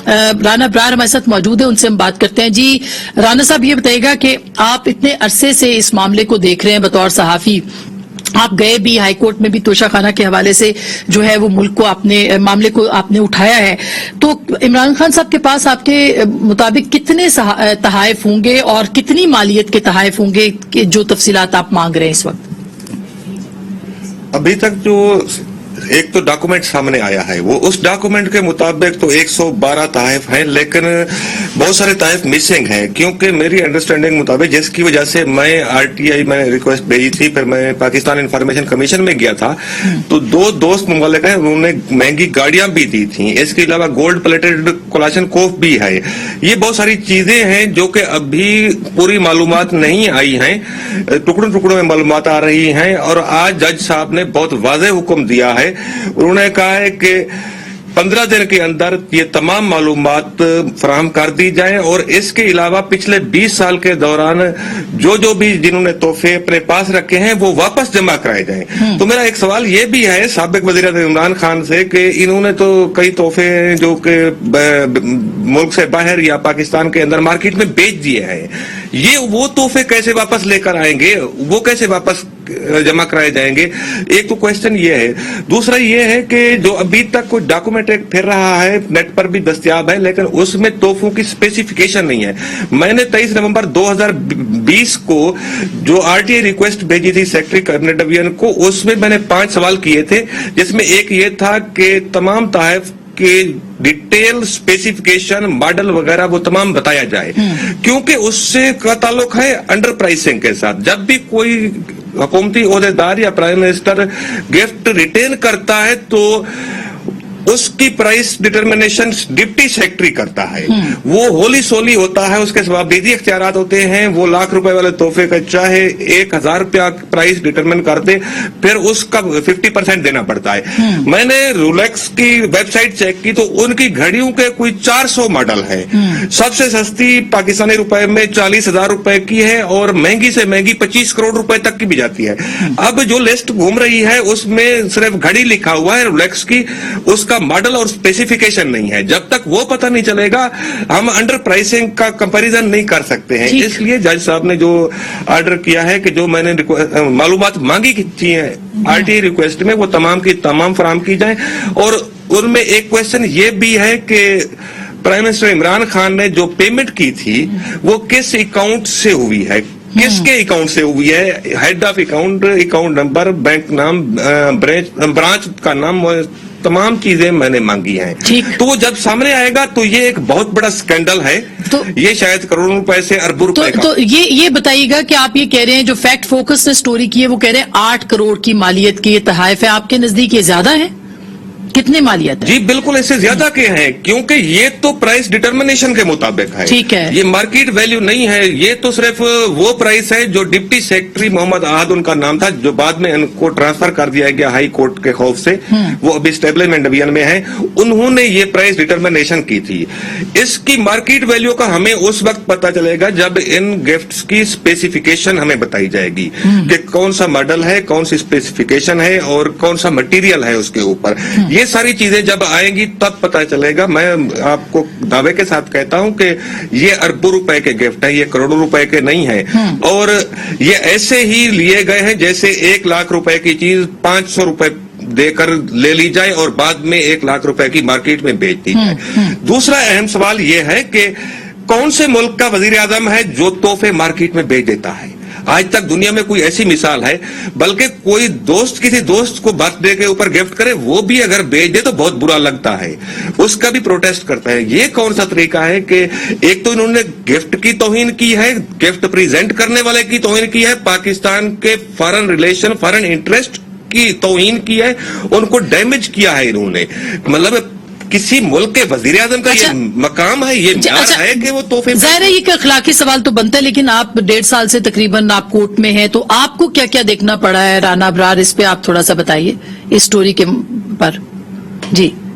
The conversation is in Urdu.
رانا ابرار ہمارے ساتھ موجود ہے، ان سے ہم بات کرتے ہیں. جی رانا صاحب، یہ بتائیے گا کہ آپ اتنے عرصے سے اس معاملے کو دیکھ رہے ہیں بطور صحافی، آپ گئے بھی ہائی کورٹ میں بھی توشہ خانہ کے حوالے سے جو ہے وہ ملک کو معاملے کو آپ نے اٹھایا ہے، تو عمران خان صاحب کے پاس آپ کے مطابق کتنے تحائف ہوں گے اور کتنی مالیت کے تحائف ہوں گے کہ جو تفصیلات آپ مانگ رہے ہیں اس وقت؟ ابھی تک جو ایک تو ڈاکومنٹ سامنے آیا ہے، وہ اس ڈاکومنٹ کے مطابق تو 112 تحائف ہیں، لیکن بہت سارے تحائف مسنگ ہیں، کیونکہ میری انڈرسٹینڈنگ مطابق جس کی وجہ سے میں RTI میں ریکویسٹ بھیجی تھی، پھر میں پاکستان انفارمیشن کمیشن میں گیا تھا، تو 2 دوست ممالک ہیں، انہوں نے مہنگی گاڑیاں بھی دی تھیں، اس کے علاوہ گولڈ پلیٹڈ کولاشن کوف بھی ہے. یہ بہت ساری چیزیں ہیں جو کہ ابھی پوری معلومات نہیں آئی ہیں، ٹکڑوں ٹکڑوں میں معلومات آ رہی ہیں، اور آج جج صاحب نے بہت واضح حکم دیا ہے. انہوں نے کہا ہے کہ 15 دن کے اندر یہ تمام معلومات فراہم کر دی جائیں، اور اس کے علاوہ پچھلے 20 سال کے دوران جو بھی جنہوں نے تحفے اپنے پاس رکھے ہیں وہ واپس جمع کرائے جائیں. تو میرا ایک سوال یہ بھی ہے سابق وزیر اعظم عمران خان سے کہ انہوں نے تو کئی تحفے جو کہ ملک سے باہر یا پاکستان کے اندر مارکیٹ میں بیچ دیے ہیں، یہ وہ تحفے کیسے واپس لے کر آئیں گے، وہ کیسے واپس جمع کرائے جائیں گے؟ ایک تو کوشچن یہ ہے. دوسرا یہ ہے کہ جو ابھی تک کوئی ڈاکومنٹ ایک پھر رہا ہے، نیٹ پر بھی دستیاب ہے، لیکن اس میں تحفوں کی اسپیسیفکیشن نہیں ہے. میں نے 23 نومبر 2020 کو جو RTI ریکویسٹ بھیجی تھی سیکرٹری کیبنٹ ڈویژن کو، اس میں نے 5 سوال کیے تھے، جس میں ایک یہ تھا کہ تمام تحائف کے ڈیٹیل اسپیسیفکیشن ماڈل وغیرہ وہ تمام بتایا جائے، کیونکہ اس سے کا تعلق ہے انڈر پرائسنگ کے ساتھ. جب بھی کوئی حکومتی عہدیدار یا پرائم منسٹر گفٹ ریٹین کرتا ہے تو اس کی پرائس ڈٹرمنیشن ڈپٹی سیکرٹری کرتا ہے، وہ ہولی سولی ہوتا ہے، اس کے باوجود اختیارات ہوتے ہیں. وہ ₹1,00,000 والے تحفے کا چاہے 1,000 روپیہ پرائس ڈٹرمن کر دے، پھر اس کا 50% دینا پڑتا ہے. میں نے رولیکس کی ویب سائٹ چیک کی تو ان کی گھڑیوں کے کوئی 400 ماڈل ہے. سب سے سستی پاکستانی روپے میں 40,000 روپے کی ہے، اور مہنگی سے مہنگی 25 کروڑ روپے تک کی بھی جاتی ہے. اب جو لسٹ گھوم رہی ہے اس میں صرف گھڑی لکھا ہوا ہے رولیکس کی، اس کا ماڈل اور اسپیسیفکیشن نہیں ہے. جب تک وہ پتہ نہیں چلے گا ہم انڈر پرائسنگ کا کمپیریزن نہیں کر سکتے ہیں. اس لیے جج صاحب نے جو آرڈر کیا ہے کہ جو میں نے معلومات مانگی تھی RTI ریکویسٹ میں، وہ تمام کی تمام فراہم کی جائیں. اور ان میں ایک کوشچن یہ بھی ہے کہ پرائم منسٹر عمران خان نے جو پیمنٹ کی تھی وہ کس اکاؤنٹ سے ہوئی ہے، کس کے اکاؤنٹ سے ہوئی ہے، head of account, account number, bank نام، برانچ کا نام، تمام چیزیں میں نے مانگی ہیں. تو وہ جب سامنے آئے گا تو یہ ایک بہت بڑا سکینڈل ہے، یہ شاید کروڑوں روپے سے اربوں روپے کا. تو یہ بتائیے گا کہ آپ یہ کہہ رہے ہیں جو فیکٹ فوکس نے سٹوری کی ہے وہ کہہ رہے ہیں 8 کروڑ کی مالیت کی یہ تحائف ہے، آپ کے نزدیک یہ زیادہ ہے؟ کتنے مالیت ہے؟ جی بالکل اس سے زیادہ کے ہیں، کیونکہ یہ تو پرائس ڈٹرمنیشن کے مطابق ہے. ٹھیک ہے، یہ مارکیٹ ویلیو نہیں ہے. یہ تو صرف وہ پرائس ہے جو ڈپٹی سیکرٹری محمد احد ان کا نام تھا، جو بعد میں ان کو ٹرانسفر کر دیا گیا ہائی کورٹ کے خوف سے، وہ ابھی اسٹیبلشمنٹ ڈویژن میں ہیں. انہوں نے یہ پرائس ڈٹرمنیشن کی تھی. اس کی مارکیٹ ویلیو کا ہمیں اس وقت پتا چلے گا جب ان گفٹس کی اسپیسیفکیشن ہمیں بتائی جائے گی کہ کون سا ماڈل ہے، کون سی اسپیسیفکیشن ہے، اور کون سا مٹیریل ہے اس کے اوپر. یہ ساری چیزیں جب آئیں گی تب پتا چلے گا. میں آپ کو دعوے کے ساتھ کہتا ہوں کہ یہ اربوں روپے کے گفٹ ہیں، یہ کروڑوں روپے کے نہیں ہیں. اور یہ ایسے ہی لیے گئے ہیں جیسے 1,00,000 روپے کی چیز 500 روپے دے کر لے لی جائے اور بعد میں 1,00,000 روپے کی مارکیٹ میں بیچ دی جائے. دوسرا اہم سوال یہ ہے کہ کون سے ملک کا وزیر اعظم ہے جو تحفے مارکیٹ میں بیچ دیتا ہے؟ آج تک دنیا میں کوئی ایسی مثال ہے؟ بلکہ کوئی دوست کسی دوست کو برتھ ڈے کے اوپر گفٹ کرے، وہ بھی اگر بیچ دے تو بہت برا لگتا ہے، اس کا بھی پروٹیسٹ کرتا ہے. یہ کون سا طریقہ ہے کہ ایک تو انہوں نے گفٹ کی توہین کی ہے، گفٹ پریزنٹ کرنے والے کی توہین کی ہے، پاکستان کے فارن ریلیشن، فارن انٹرسٹ کی توہین کی ہے، ان کو ڈیمیج کیا ہے انہوں نے. مطلب کسی ملک کے وزیر اعظم کا یہ مقام ہے، یہ معیار ہے کہ وہ تحفے. ظاہر ہے یہ کہ اخلاقی سوال تو بنتا ہے، لیکن آپ 1.5 سال سے تقریباً آپ کورٹ میں ہیں، تو آپ کو کیا کیا دیکھنا پڑا ہے رانا ابرار؟ اس پہ آپ تھوڑا سا بتائیے اس سٹوری کے پر. جی